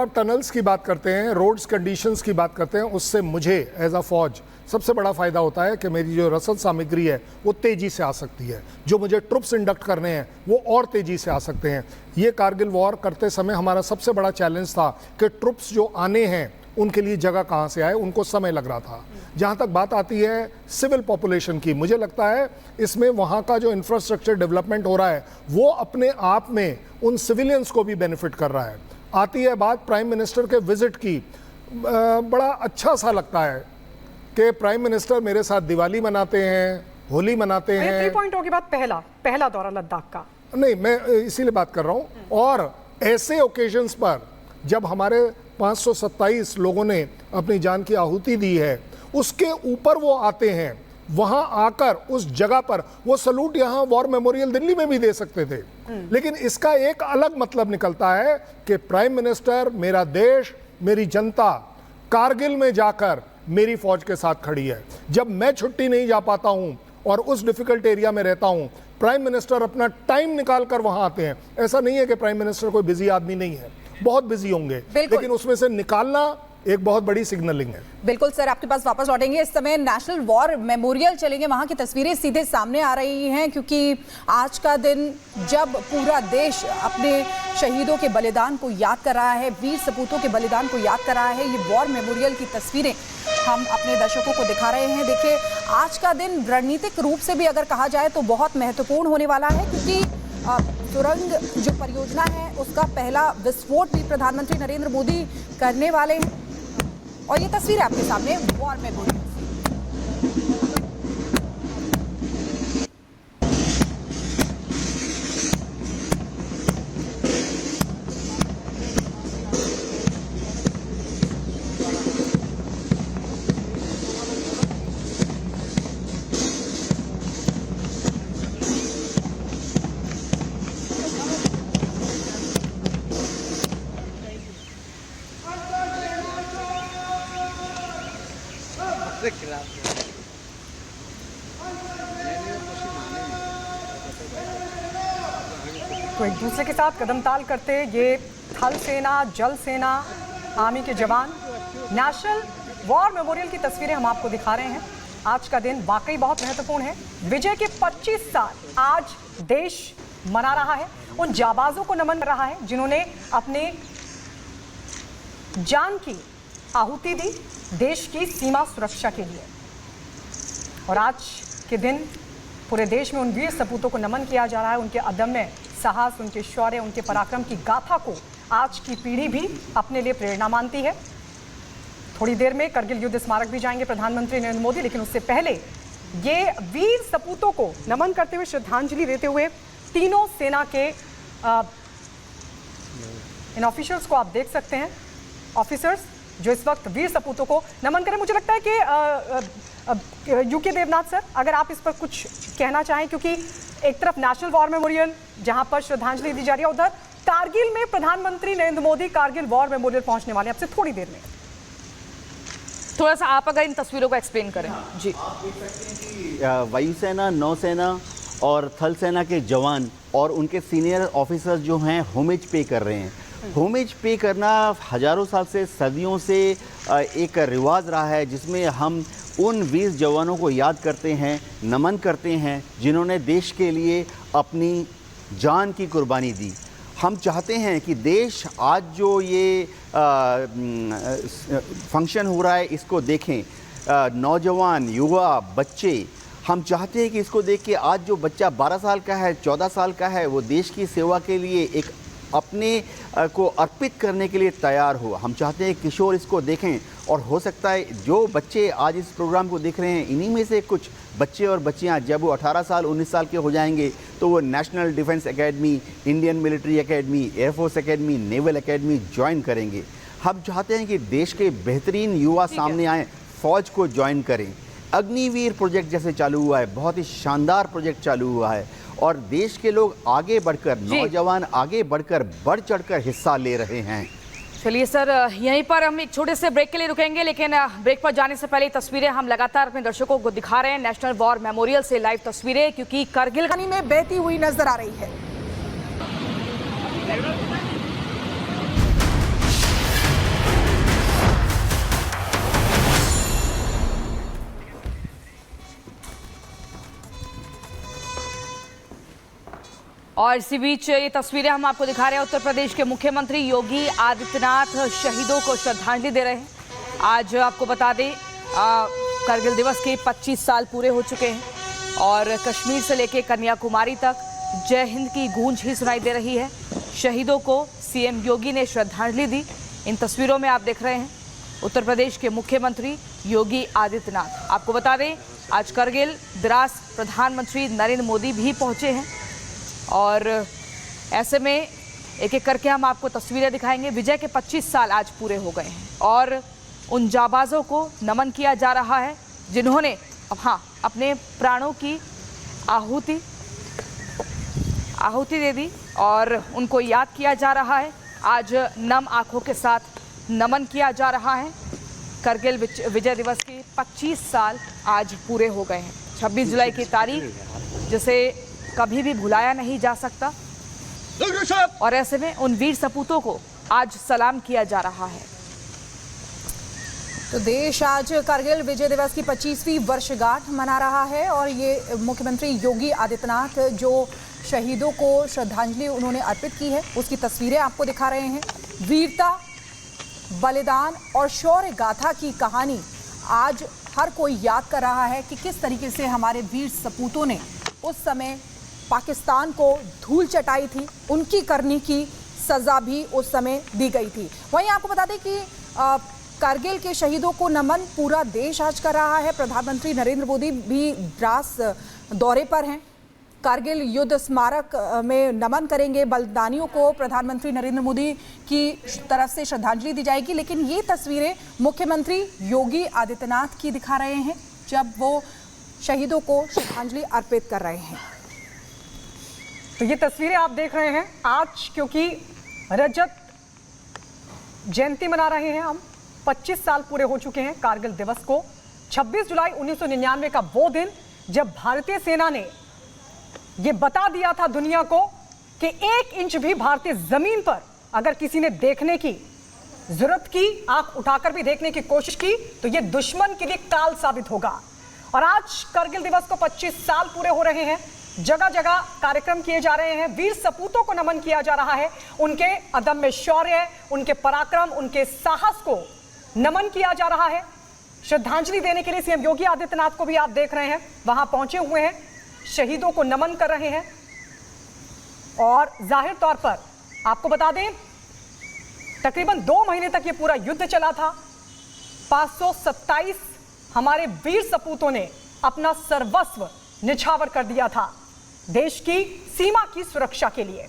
आप टनल्स की बात करते हैं, रोड्स कंडीशंस की बात करते हैं, उससे मुझे एज अ फौज सबसे बड़ा फ़ायदा होता है कि मेरी जो रसद सामग्री है वो तेज़ी से आ सकती है। जो मुझे ट्रुप्स इंडक्ट करने हैं वो और तेज़ी से आ सकते हैं। ये कारगिल वॉर करते समय हमारा सबसे बड़ा चैलेंज था कि ट्रुप्स जो आने हैं उनके लिए जगह कहाँ से आए, उनको समय लग रहा था। जहाँ तक बात आती है सिविल पॉपुलेशन की, मुझे लगता है इसमें वहाँ का जो इंफ्रास्ट्रक्चर डेवलपमेंट हो रहा है वो अपने आप में उन सिविलियंस को भी बेनिफिट कर रहा है। आती है बात प्राइम मिनिस्टर के विजिट की, बड़ा अच्छा सा लगता है कि प्राइम मिनिस्टर मेरे साथ दिवाली मनाते हैं, होली मनाते हैं। 3 पॉइंटों के बाद पहला दौरा लद्दाख का नहीं, मैं इसीलिए बात कर रहा हूँ। और ऐसे ओकेजन्स पर जब हमारे 527 लोगों ने अपनी जान की आहुति दी है, उसके ऊपर वो आते हैं, वहां आकर उस जगह पर वो सलूट यहाँ वॉर मेमोरियल दिल्ली में भी दे सकते थे, लेकिन इसका एक अलग मतलब निकलता है कि प्राइम मिनिस्टर, मेरा देश, मेरी जनता कारगिल में जाकर मेरी फौज के साथ खड़ी है। जब मैं छुट्टी नहीं जा पाता हूं और उस डिफिकल्ट एरिया में रहता हूं, प्राइम मिनिस्टर अपना टाइम निकाल कर वहां आते हैं। ऐसा नहीं है कि प्राइम मिनिस्टर कोई बिजी आदमी नहीं है, बहुत बिजी होंगे, लेकिन उसमें से निकालना एक बहुत बड़ी सिग्नलिंग है। बिल्कुल सर, आपके पास वापस लौटेंगे। इस समय नेशनल वॉर मेमोरियल चलेंगे, वहां की तस्वीरें सीधे सामने आ रही हैं, क्योंकि आज का दिन जब पूरा देश अपने शहीदों के बलिदान को याद कर रहा है, वीर सपूतों के बलिदान को याद कर रहा है, ये वॉर मेमोरियल की तस्वीरें हम अपने दर्शकों को दिखा रहे हैं। देखिए, आज का दिन रणनीतिक रूप से भी अगर कहा जाए तो बहुत महत्वपूर्ण होने वाला है, क्योंकि सुरंग जो परियोजना है उसका पहला विस्फोट भी प्रधानमंत्री नरेंद्र मोदी करने वाले हैं। और ये तस्वीर है आपके सामने वॉर मेमोरियल। तो एक दूसरे के साथ कदम ताल करते ये थल सेना, जल सेना, आर्मी के जवान, नेशनल वॉर मेमोरियल की तस्वीरें हम आपको दिखा रहे हैं। आज का दिन वाकई बहुत महत्वपूर्ण है। विजय के 25 साल आज देश मना रहा है, उन जाबाजों को नमन कर रहा है जिन्होंने अपने जान की आहुति दी देश की सीमा सुरक्षा के लिए। और आज के दिन पूरे देश में उन वीर सपूतों को नमन किया जा रहा है। उनके अदम्य साहस, उनके शौर्य, उनके पराक्रम की गाथा को आज की पीढ़ी भी अपने लिए प्रेरणा मानती है। थोड़ी देर में करगिल युद्ध स्मारक भी जाएंगे प्रधानमंत्री नरेंद्र मोदी, लेकिन उससे पहले ये वीर सपूतों को नमन करते हुए, श्रद्धांजलि देते हुए तीनों सेना के इन ऑफिसर्स को आप देख सकते हैं, ऑफिसर्स जो इस वक्त वीर सपूतों को नमन करें। मुझे लगता है कि यूके देवनाथ सर, अगर आप इस पर कुछ कहना चाहें, क्योंकि एक तरफ नेशनल वॉर मेमोरियल जहां पर श्रद्धांजलि दी जा रही है, उधर कारगिल में प्रधानमंत्री नरेंद्र मोदी कारगिल वॉर मेमोरियल पहुंचने वाले हैं आपसे थोड़ी देर में। थोड़ा सा आप अगर इन तस्वीरों को एक्सप्लेन करें। जी, वायुसेना, नौसेना और थल सेना के जवान और उनके सीनियर ऑफिसर्स जो हैं होमेज पे कर रहे हैं। होमेज पे करना हजारों साल से, सदियों से एक रिवाज रहा है, जिसमें हम उन वीर जवानों को याद करते हैं, नमन करते हैं, जिन्होंने देश के लिए अपनी जान की कुर्बानी दी। हम चाहते हैं कि देश आज जो ये फंक्शन हो रहा है इसको देखें, नौजवान, युवा, बच्चे, हम चाहते हैं कि इसको देख के आज जो बच्चा 12 साल का है, 14 साल का है, वो देश की सेवा के लिए एक अपने को अर्पित करने के लिए तैयार हो। हम चाहते हैं किशोर इसको देखें, और हो सकता है जो बच्चे आज इस प्रोग्राम को देख रहे हैं, इन्हीं में से कुछ बच्चे और बच्चियां जब वो 18 साल 19 साल के हो जाएंगे तो वो national defence academy, Indian military academy, air force academy, naval academy join करेंगे। हम चाहते हैं कि देश के बेहतरीन युवा सामने आएँ, फ़ौज को ज्वाइन करें। अग्निवीर प्रोजेक्ट जैसे चालू हुआ है, बहुत ही शानदार प्रोजेक्ट चालू हुआ है, और देश के लोग आगे बढ़कर, नौजवान आगे बढ़कर, बढ़ चढ़कर हिस्सा ले रहे हैं। चलिए सर, यहीं पर हम एक छोटे से ब्रेक के लिए रुकेंगे, लेकिन ब्रेक पर जाने से पहले तस्वीरें हम लगातार अपने दर्शकों को दिखा रहे हैं, नेशनल वॉर मेमोरियल से लाइव तस्वीरें, क्योंकि करगिल में बहती हुई नजर आ रही है। और इसी बीच ये तस्वीरें हम आपको दिखा रहे हैं। उत्तर प्रदेश के मुख्यमंत्री योगी आदित्यनाथ शहीदों को श्रद्धांजलि दे रहे हैं। आज आपको बता दें कारगिल दिवस के 25 साल पूरे हो चुके हैं और कश्मीर से लेकर कन्याकुमारी तक जय हिंद की गूंज ही सुनाई दे रही है। शहीदों को सीएम योगी ने श्रद्धांजलि दी। इन तस्वीरों में आप देख रहे हैं उत्तर प्रदेश के मुख्यमंत्री योगी आदित्यनाथ। आपको बता दें आज करगिल द्रास प्रधानमंत्री नरेंद्र मोदी भी पहुंचे हैं और ऐसे में एक एक करके हम आपको तस्वीरें दिखाएंगे। विजय के 25 साल आज पूरे हो गए हैं और उन जाबाजों को नमन किया जा रहा है जिन्होंने अपने प्राणों की आहुति दे दी और उनको याद किया जा रहा है। आज नम आंखों के साथ नमन किया जा रहा है। करगिल विजय दिवस के 25 साल आज पूरे हो गए हैं। 26 जुलाई की तारीख जिसे कभी भी भुलाया नहीं जा सकता और ऐसे में उन वीर सपूतों को आज सलाम किया जा रहा है। तो देश आज कारगिल विजय दिवस की 25वीं वर्षगांठ मना रहा है और ये मुख्यमंत्री योगी आदित्यनाथ जो शहीदों को श्रद्धांजलि उन्होंने अर्पित की है उसकी तस्वीरें आपको दिखा रहे हैं। वीरता, बलिदान और शौर्य गाथा की कहानी आज हर कोई याद कर रहा है कि किस तरीके से हमारे वीर सपूतों ने उस समय पाकिस्तान को धूल चटाई थी। उनकी करनी की सज़ा भी उस समय दी गई थी। वहीं आपको बता दें कि कारगिल के शहीदों को नमन पूरा देश आज कर रहा है। प्रधानमंत्री नरेंद्र मोदी भी द्रास दौरे पर हैं। कारगिल युद्ध स्मारक में नमन करेंगे बलिदानियों को। प्रधानमंत्री नरेंद्र मोदी की तरफ से श्रद्धांजलि दी जाएगी। लेकिन ये तस्वीरें मुख्यमंत्री योगी आदित्यनाथ की दिखा रहे हैं जब वो शहीदों को श्रद्धांजलि अर्पित कर रहे हैं। तो ये तस्वीरें आप देख रहे हैं आज क्योंकि रजत जयंती मना रहे हैं हम। 25 साल पूरे हो चुके हैं कारगिल दिवस को। 26 जुलाई 1999 का वो दिन जब भारतीय सेना ने ये बता दिया था दुनिया को कि 1 इंच भी भारतीय जमीन पर अगर किसी ने देखने की जरूरत की, आंख उठाकर भी देखने की कोशिश की तो ये दुश्मन के लिए काल साबित होगा। और आज कारगिल दिवस को 25 साल पूरे हो रहे हैं। जगह जगह कार्यक्रम किए जा रहे हैं। वीर सपूतों को नमन किया जा रहा है। उनके अदम्य शौर्य, उनके पराक्रम, उनके साहस को नमन किया जा रहा है। श्रद्धांजलि देने के लिए सीएम योगी आदित्यनाथ को भी आप देख रहे हैं वहां पहुंचे हुए हैं, शहीदों को नमन कर रहे हैं। और जाहिर तौर पर आपको बता दें तकरीबन 2 महीने तक ये पूरा युद्ध चला था। 527 हमारे वीर सपूतों ने अपना सर्वस्व निछावर कर दिया था देश की सीमा की सुरक्षा के लिए।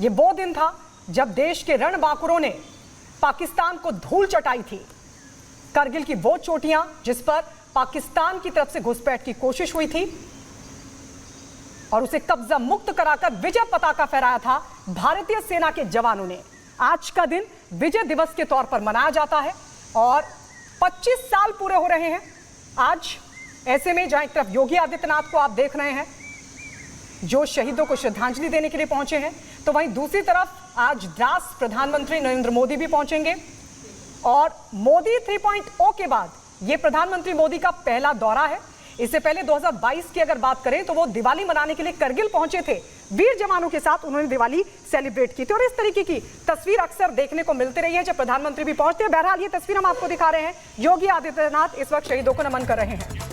ये वो दिन था जब देश के रणबांकुरों ने पाकिस्तान को धूल चटाई थी। करगिल की वो चोटियां जिस पर पाकिस्तान की तरफ से घुसपैठ की कोशिश हुई थी और उसे कब्जा मुक्त कराकर विजय पताका फहराया था भारतीय सेना के जवानों ने। आज का दिन विजय दिवस के तौर पर मनाया जाता है और 25 साल पूरे हो रहे हैं आज। ऐसे में जहां एक तरफ योगी आदित्यनाथ को आप देख रहे हैं जो शहीदों को श्रद्धांजलि देने के लिए पहुंचे हैं, तो वहीं दूसरी तरफ आज द्रास प्रधानमंत्री नरेंद्र मोदी भी पहुंचेंगे। और मोदी 3.0 के बाद ये प्रधानमंत्री मोदी का पहला दौरा है। इससे पहले 2022 की अगर बात करें तो वो दिवाली मनाने के लिए करगिल पहुंचे थे। वीर जवानों के साथ उन्होंने दिवाली सेलिब्रेट की थी और इस तरीके की तस्वीर अक्सर देखने को मिलती रही है जब प्रधानमंत्री भी पहुंचते हैं। बहरहाल ये तस्वीर हम आपको दिखा रहे हैं। योगी आदित्यनाथ इस वक्त शहीदों को नमन कर रहे हैं।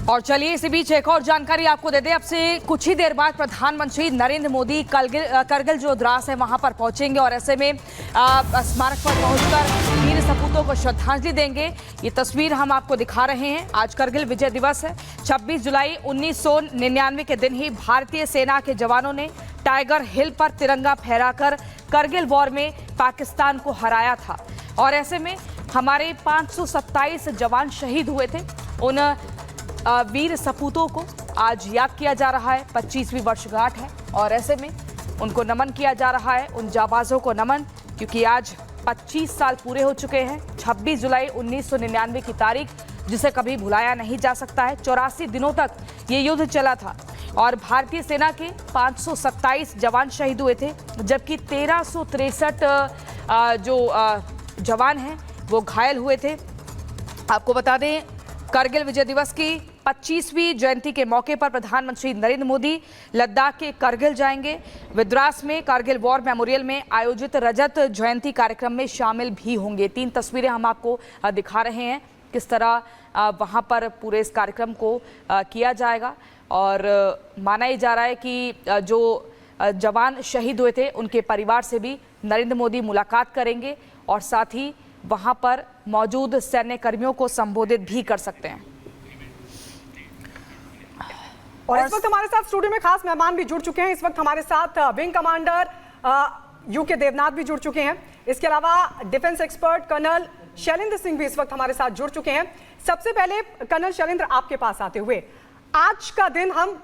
और चलिए इसी बीच एक और जानकारी आपको दे दें। अब से कुछ ही देर बाद प्रधानमंत्री नरेंद्र मोदी करगिल जो द्रास है वहां पर पहुंचेंगे और ऐसे में स्मारक पर पहुंचकर वीर सपूतों को श्रद्धांजलि देंगे। ये तस्वीर हम आपको दिखा रहे हैं। आज करगिल विजय दिवस है। 26 जुलाई 1999 के दिन ही भारतीय सेना के जवानों ने टाइगर हिल पर तिरंगा फहराकर करगिल वॉर में पाकिस्तान को हराया था और ऐसे में हमारे 527 जवान शहीद हुए थे। उन वीर सपूतों को आज याद किया जा रहा है। 25वीं वर्षगांठ है और ऐसे में उनको नमन किया जा रहा है, उन जाबाजों को नमन, क्योंकि आज 25 साल पूरे हो चुके हैं। 26 जुलाई 1999 की तारीख जिसे कभी भुलाया नहीं जा सकता है। 84 दिनों तक ये युद्ध चला था और भारतीय सेना के 527 जवान शहीद हुए थे जबकि 1363 जो जवान हैं वो घायल हुए थे। आपको बता दें करगिल विजय दिवस की 25वीं जयंती के मौके पर प्रधानमंत्री नरेंद्र मोदी लद्दाख के करगिल जाएंगे। विद्रास में कारगिल वॉर मेमोरियल में आयोजित रजत जयंती कार्यक्रम में शामिल भी होंगे। 3 तस्वीरें हम आपको दिखा रहे हैं किस तरह वहां पर पूरे इस कार्यक्रम को किया जाएगा। और माना ही जा रहा है कि जो जवान शहीद हुए थे उनके परिवार से भी नरेंद्र मोदी मुलाकात करेंगे और साथ ही वहां पर मौजूद सैन्य कर्मियों को संबोधित भी कर सकते हैं। और इस वक्त हमारे साथ स्टूडियो में खास मेहमान भी जुड़ चुके हैं। इस वक्त हमारे साथ विंग कमांडर यूके देवनाथ भी जुड़ चुके हैं। इसके अलावा defence expert colonel Shailendra Singh भी इस वक्त हमारे साथ जुड़ चुके हैं। सबसे पहले कर्नल शैलेंद्र, आपके पास आते हुए, आज का दिन हम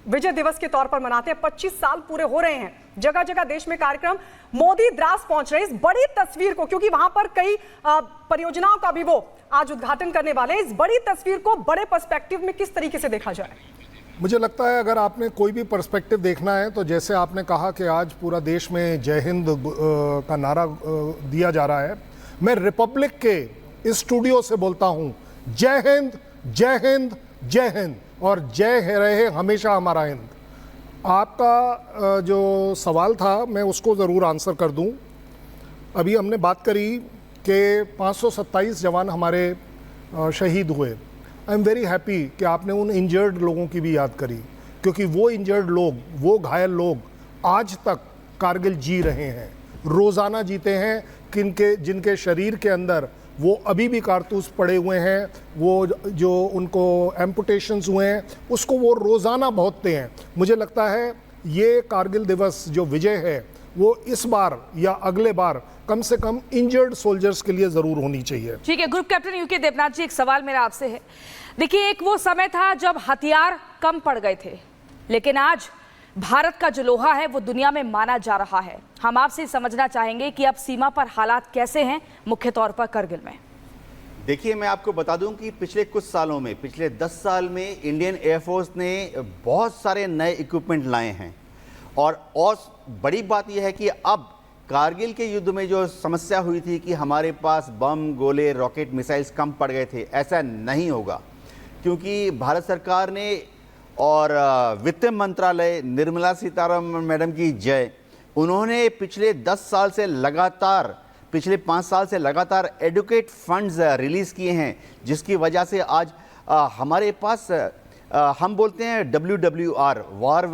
विजय दिवस के तौर पर मनाते हैं। 25 साल पूरे हो रहे हैं, जगह जगह देश में कार्यक्रम। मोदी द्रास पहुंच रहे हैं इस बड़ी तस्वीर को, क्योंकि वहां पर कई परियोजनाओं का भी वो आज उद्घाटन करने वाले हैं। इस बड़ी तस्वीर को बड़े पर्सपेक्टिव में किस तरीके से देखा जाए? मुझे लगता है अगर आपने कोई भी पर्सपेक्टिव देखना है तो जैसे आपने कहा कि आज पूरा देश में जय हिंद का नारा दिया जा रहा है, मैं रिपब्लिक के इस स्टूडियो से बोलता हूं, जय हिंद जय हिंद जय हिंद, और जय रहे हमेशा हमारा हिंद। आपका जो सवाल था मैं उसको ज़रूर आंसर कर दूं। अभी हमने बात करी कि 527 जवान हमारे शहीद हुए। आई एम वेरी हैप्पी कि आपने उन इंजर्ड लोगों की भी याद करी, क्योंकि वो इंजर्ड लोग, वो घायल लोग आज तक कारगिल जी रहे हैं, रोज़ाना जीते हैं, जिनके शरीर के अंदर वो अभी भी कारतूस पड़े हुए हैं, वो जो उनको एम्पुटेशंस हुए हैं उसको वो रोज़ाना भोगते हैं। मुझे लगता है ये कारगिल दिवस जो विजय है वो इस बार या अगले बार कम से कम इंजर्ड सोल्जर्स के लिए ज़रूर होनी चाहिए। ठीक है, ग्रुप कैप्टन यूके देवनाथ जी, एक सवाल मेरा आपसे है। देखिए, एक वो समय था जब हथियार कम पड़ गए थे, लेकिन आज भारत का जो लोहा है वो दुनिया में माना जा रहा है। हम आपसे समझना चाहेंगे कि अब सीमा पर हालात कैसे हैं, मुख्य तौर पर करगिल में। देखिए, मैं आपको बता दूं कि पिछले कुछ सालों में, पिछले 10 साल में इंडियन एयरफोर्स ने बहुत सारे नए इक्विपमेंट लाए हैं। और बड़ी बात यह है कि अब कारगिल के युद्ध में जो समस्या हुई थी कि हमारे पास बम, गोले, रॉकेट, मिसाइल्स कम पड़ गए थे, ऐसा नहीं होगा, क्योंकि भारत सरकार ने और वित्त मंत्रालय, निर्मला सीतारमण मैडम की जय, उन्होंने पिछले 10 साल से लगातार, पिछले 5 साल से लगातार एडुकेट फंड्स रिलीज़ किए हैं, जिसकी वजह से आज हमारे पास हम बोलते हैं WWR, वॉर